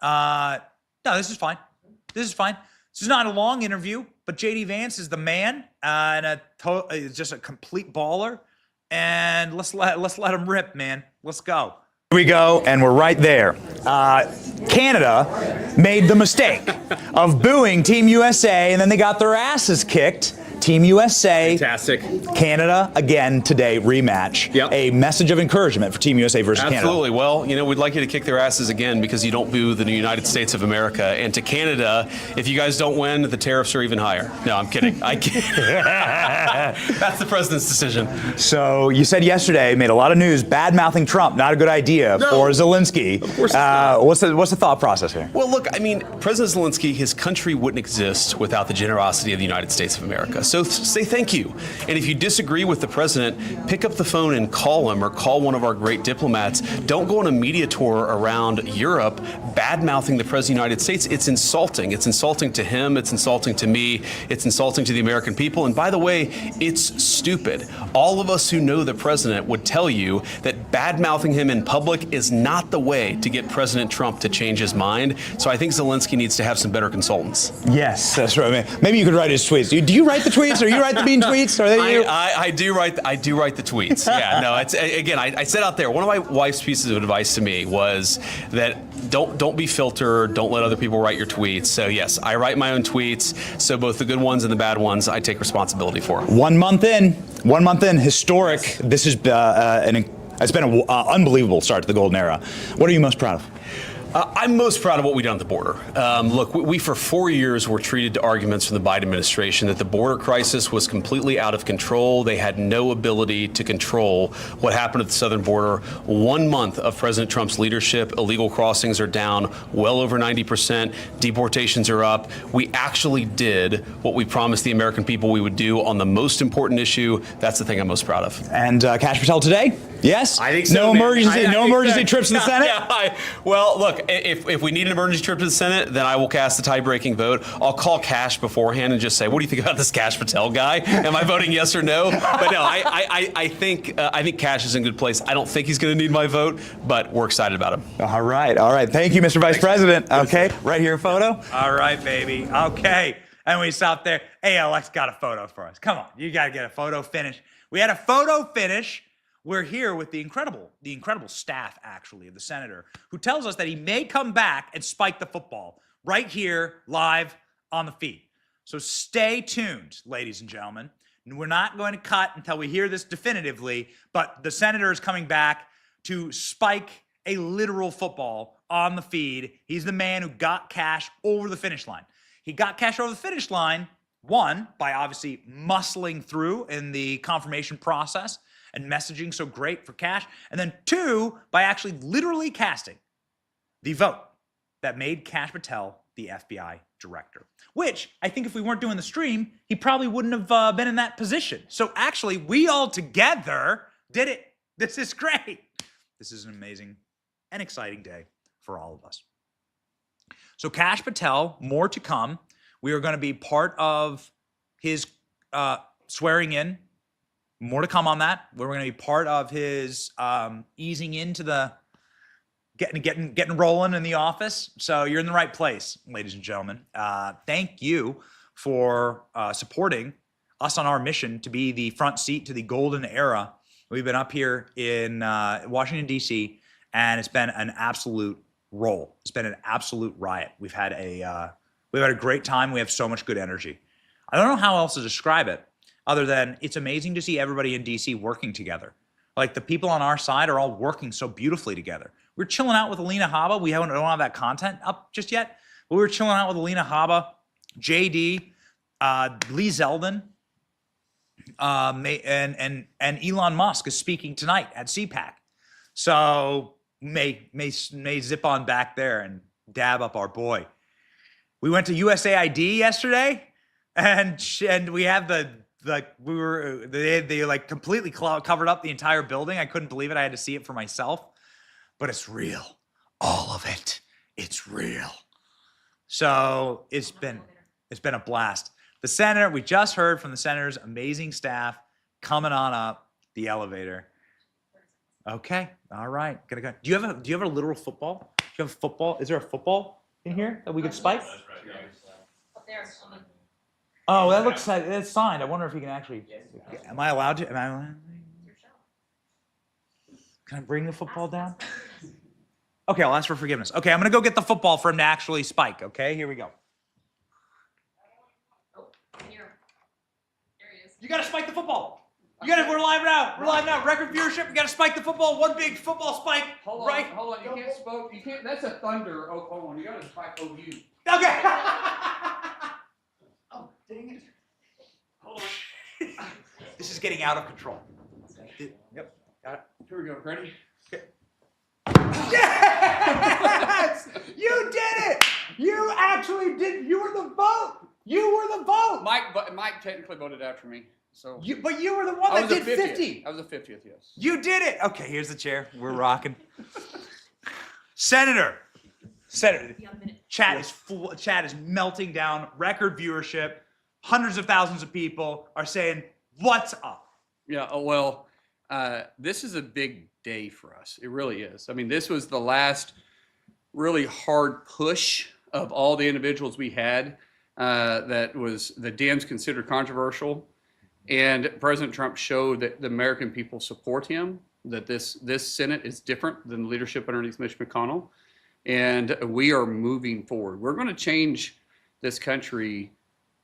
No, this is fine. This is fine. This is not a long interview, but JD Vance is the man and just a complete baller. And let's let him rip, man. Let's go. Here we go, and we're right there. Canada made the mistake of booing Team USA, and then they got their asses kicked. Team USA. Fantastic. Canada, again, today, rematch. Yep. A message of encouragement for Team USA versus Canada. Absolutely. Well, we'd like you to kick their asses again because you don't boo the United States of America. And to Canada, if you guys don't win, the tariffs are even higher. No, I'm kidding. That's the president's decision. So you said yesterday, made a lot of news, bad-mouthing Trump, not a good idea for Zelensky. Of course not. What's the thought process here? Well, look, President Zelensky, his country wouldn't exist without the generosity of the United States of America. So say thank you. And if you disagree with the president, pick up the phone and call him or call one of our great diplomats. Don't go on a media tour around Europe bad-mouthing the president of the United States. It's insulting. It's insulting to him. It's insulting to me. It's insulting to the American people. And by the way, it's stupid. All of us who know the president would tell you that bad-mouthing him in public is not the way to get President Trump to change his mind. So I think Zelensky needs to have some better consultants. Yes, that's right. Maybe you could write his tweets. Do you write the tweets? Are you write the mean tweets? Are they you? I do write the tweets. Yeah, no, it's again. I said out there. One of my wife's pieces of advice to me was that don't be filtered. Don't let other people write your tweets. So yes, I write my own tweets. So both the good ones and the bad ones, I take responsibility for. 1 month in, historic. Yes. This is it's been an unbelievable start to the golden era. What are you most proud of? I'm most proud of what we've done at the border. Look, we for 4 years were treated to arguments from the Biden administration that the border crisis was completely out of control. They had no ability to control what happened at the southern border. 1 month of President Trump's leadership, illegal crossings are down well over 90%. Deportations are up. We actually did what we promised the American people we would do on the most important issue. That's the thing I'm most proud of. And Kash Patel today? Yes? I think so. No emergency trips to the Senate? Well, look, if we need an emergency trip to the Senate, then I will cast the tie-breaking vote. I'll call Kash beforehand and just say, what do you think about this Kash Patel guy? Am I voting yes or no? But no, I think Kash is in a good place. I don't think he's going to need my vote, but we're excited about him. All right. Thank you, Mr. Vice President. Okay, right here, photo. All right, baby. Okay. And we stop there. ALX got a photo for us. Come on, you got to get a photo finish. We had a photo finish. We're here with the incredible staff, actually, of the senator, who tells us that he may come back and spike the football right here, live on the feed. So stay tuned, ladies and gentlemen. We're not going to cut until we hear this definitively, but the senator is coming back to spike a literal football on the feed. He's the man who got Kash over the finish line. He got Kash over the finish line, one, by obviously muscling through in the confirmation process and messaging so great for Kash, and then two, by actually literally casting the vote that made Kash Patel the FBI director, which I think if we weren't doing the stream, he probably wouldn't have been in that position. So actually, we all together did it. This is great. This is an amazing and exciting day for all of us. So Kash Patel, more to come. We are going to be part of his swearing in. More to come on that. We're going to be part of his easing into the getting rolling in the office. So you're in the right place, ladies and gentlemen. Thank you for supporting us on our mission to be the front seat to the golden era. We've been up here in Washington, D.C., and it's been an absolute roll. It's been an absolute riot. We've had a great time. We have so much good energy. I don't know how else to describe it, other than it's amazing to see everybody in DC working together. Like the people on our side are all working so beautifully together. We're chilling out with Alina Habba. We don't have that content up just yet, but we were chilling out with Alina Habba, JD, Lee Zeldin, and Elon Musk is speaking tonight at CPAC. So may zip on back there and dab up our boy. We went to USAID yesterday, and we have they like completely covered up the entire building. I couldn't believe it. I had to see it for myself, but it's real. All of it. It's real. So it's been a blast. The senator, we just heard from the senator's amazing staff coming on up the elevator. Okay, all right. Gonna go. Do you have a literal football? Do you have a football? Is there a football in here that we could spike? Up there. Oh, that looks like it's signed. I wonder if you can actually. Am I allowed to? Can I bring the football down? Okay, I'll ask for forgiveness. Okay, I'm gonna go get the football for him to actually spike. Okay, here we go. Oh, here. There he is. You gotta spike the football. We're live now. We're live now. Record viewership. We gotta spike the football. One big football spike. Hold on. You can't spoke. You can't. That's a thunder. Oh, hold on. You gotta spike OU. Okay. Oh, dang it. Hold on. This is getting out of control. Yep. Got it. Here we go. Ready? Okay. Yes! You did it! You actually did. You were the vote. Mike technically voted after me. So. But you were the one that did 50. I was the 50th, yes. You did it. Okay, here's the chair. We're rocking. Senator. Chat is full. Chat is melting down. Record viewership. Hundreds of thousands of people are saying, "What's up?" Yeah. Well, this is a big day for us. It really is. I mean, this was the last really hard push of all the individuals we had. That was the Dems considered controversial. And President Trump showed that the American people support him, that this Senate is different than the leadership underneath Mitch McConnell. And we are moving forward. We're going to change this country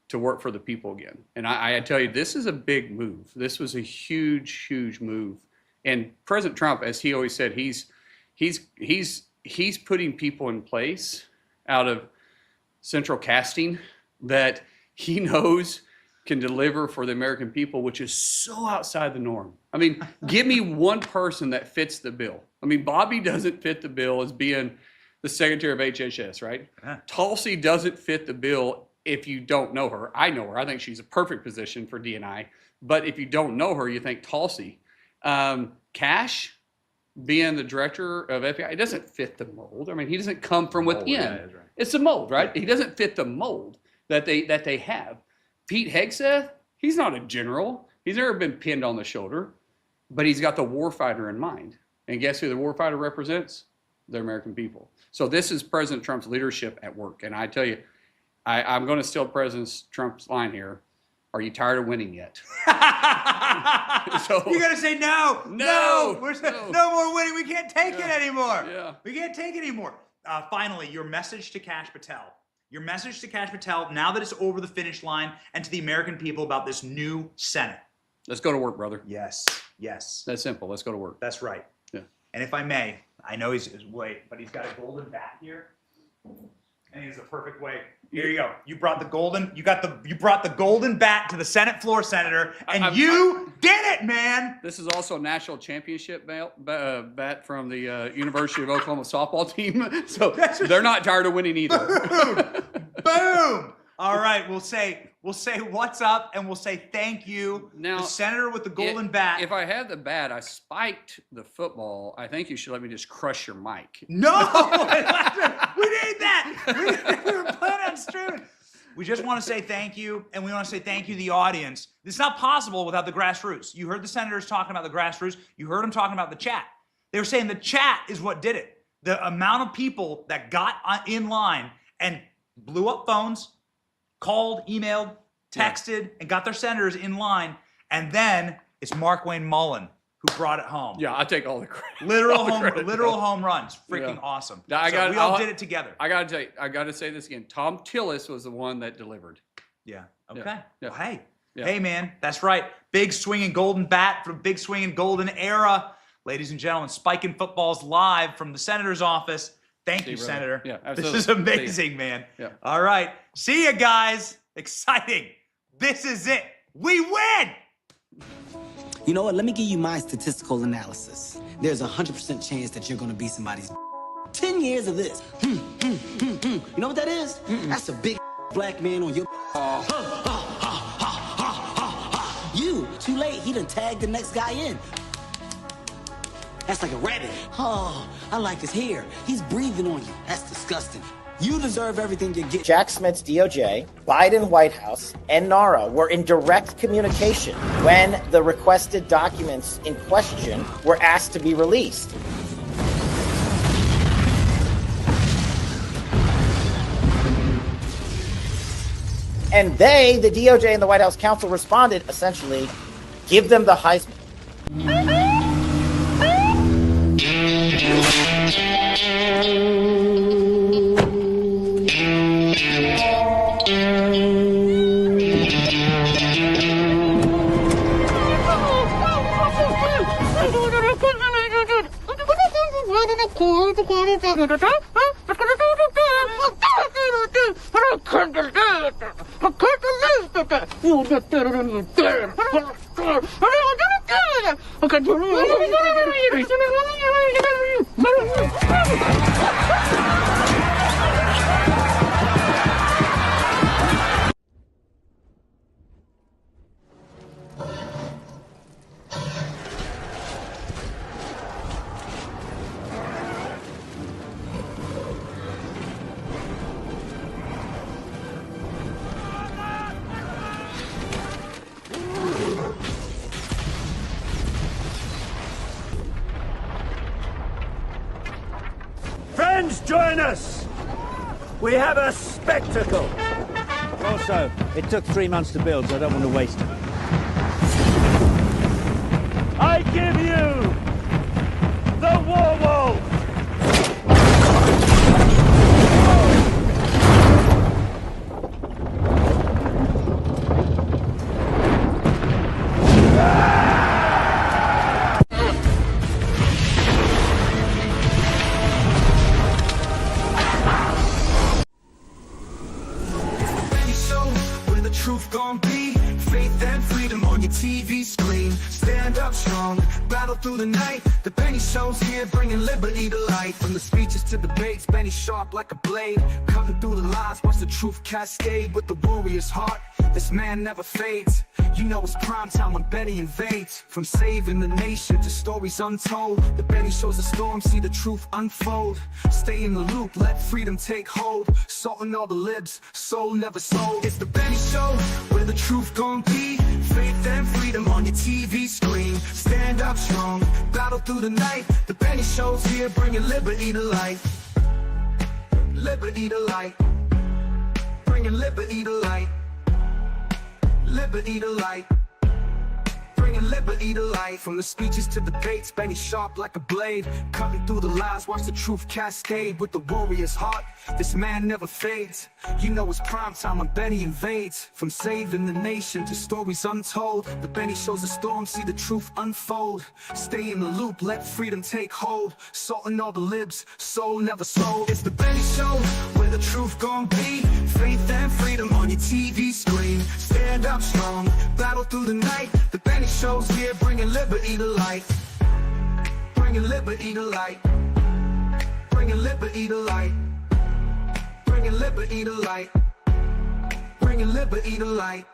to work for the people again. And I tell you, this is a big move. This was a huge, huge move. And President Trump, as he always said, he's putting people in place out of central casting that he knows can deliver for the American people, which is so outside the norm. I mean, give me one person that fits the bill. I mean, Bobby doesn't fit the bill as being the Secretary of HHS, right? Tulsi doesn't fit the bill if you don't know her. I know her. I think she's a perfect position for D&I. But if you don't know her, you think Tulsi. Kash, being the director of FBI, it doesn't fit the mold. I mean, he doesn't come from within. Yeah, right. It's the mold, right? He doesn't fit the mold that they have. Pete Hegseth, he's not a general. He's never been pinned on the shoulder, but he's got the warfighter in mind. And guess who the warfighter represents? The American people. So this is President Trump's leadership at work. And I tell you, I'm going to steal President Trump's line here. Are you tired of winning yet? So, you got to say no. No more winning. We can't take it anymore. Yeah. We can't take it anymore. Finally, your message to Kash Patel. Your message to Kash Patel, now that it's over the finish line, and to the American people about this new Senate. Let's go to work, brother. Yes. That's simple. Let's go to work. That's right. Yeah. And if I may, I know he's but he's got a golden bat here. And he's a perfect way. Here you go. You brought the golden bat to the Senate floor, Senator, and you did it, man. This is also a national championship bat from the University of Oklahoma softball team. So they're not tired of winning either. Boom. All right, we'll say what's up, and we'll say thank you. Now, the senator with the golden bat. If I had the bat, I spiked the football. I think you should let me just crush your mic. No, we need that. We were planning on streaming. We just want to say thank you, and we want to say thank you to the audience. It's not possible without the grassroots. You heard the senators talking about the grassroots. You heard them talking about the chat. They were saying the chat is what did it. The amount of people that got in line and blew up phones, called, emailed, texted, and got their senators in line. And then it's Mark Wayne Mullen who brought it home. Yeah, I'll take all the credit. Literal home runs. Freaking awesome. Now, we all did it together. I got to tell you, I got to say this again. Tom Tillis was the one that delivered. Yeah. Okay. Yeah. Well, hey, man, that's right. Big swinging golden bat from big swinging golden era. Ladies and gentlemen, Spiking Footballs live from the senator's office. Thank you, Senator. Yeah, absolutely. This is amazing, man. Yeah. All right. See you guys. Exciting. This is it. We win. You know what? Let me give you my statistical analysis. There's a 100% chance that you're gonna be somebody's 10 years of this. You know what that is? That's a big black man on your You, too late, he done tagged the next guy in. That's like a rabbit. Oh, I like his hair. He's breathing on you. That's disgusting. You deserve everything you get. Jack Smith's DOJ, Biden White House, and NARA were in direct communication when the requested documents in question were asked to be released. And they, the DOJ and the White House counsel, responded essentially, give them the Heisman. Friends, join us! We have a spectacle! Also, it took 3 months to build, so I don't want to waste it. I give you the War Wolf! Truth gon' be faith and freedom on your TV screen. Stand up strong, battle through the night. The Benny Show's here, bringing liberty to light. From the speeches to debates, Benny sharp like a blade, cutting through the lies. Watch the truth cascade with the warrior's heart. This man never fades. You know it's prime time when Benny invades. From saving the nation to stories untold, the Benny Show's a storm, see the truth unfold. Stay in the loop, let freedom take hold. Salting all the libs, soul never sold. It's the Benny Show, where the truth gon' be. Faith and freedom on your TV screen. Stand up strong, battle through the night. The Benny Show's here, bringing liberty to light. Liberty to light. Bringing liberty to light. Liberty to light. Bringing liberty to light. From the speeches to debates, Benny sharp like a blade, cutting through the lies. Watch the truth cascade with the warrior's heart. This man never fades. You know it's prime time when Benny invades. From saving the nation to stories untold, the Benny Show's a storm, see the truth unfold. Stay in the loop, let freedom take hold. Salting all the libs, soul never sold. It's the Benny Show, where the truth gon' be. Faith and freedom on your TV screen. Stand up strong, battle through the night. The Benny Show's here, bringing liberty to light. Bringing liberty to light. Bringing liberty to light. Bringing liberty to light. Bringing liberty to light.